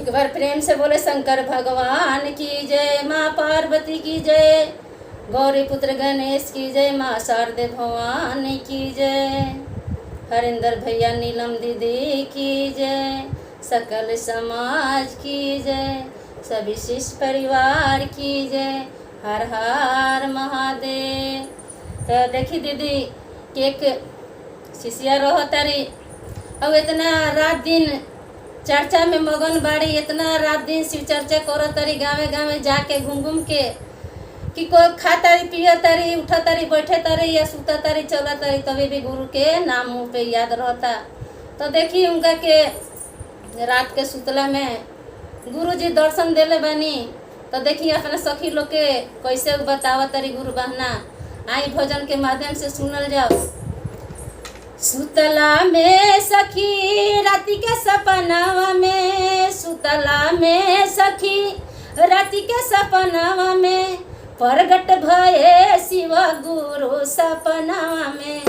एक बार प्रेम से बोले शंकर भगवान की जय, माँ पार्वती की जय, गौरी पुत्र गणेश की जय, माँ शारदे भवानी की जय, हरिंदर भैया नीलम दीदी की जय, सकल समाज की जय, सभी शिष्य परिवार की जय, हर हर महादेव। तो देखी दीदी कि एक शिष्या रह तारी और इतना रात दिन चर्चा में मगन बाड़ी, इतना रात दिन शिव चर्चा करो तारी, गाँव गाँव जाके घूम घूम के कि कोई खा तारी पिया तारी उठा तारी बैठे तारी या सुता तारी चला तारी, तभी भी गुरु के नाम मुँह पे याद रहता। तो देखी उनका के रात के सुतला में गुरु जी दर्शन देले बानी। तो देखी अपने सखी लोग के कैसे बतावा तारी गुरु बहना, आई भजन के माध्यम से सुनल जाओ। सुतला में सखी राति के सपनावा में, सुतला में सखी राति के सपनावा में, प्रगट भये शिव गुरु सपनावा में,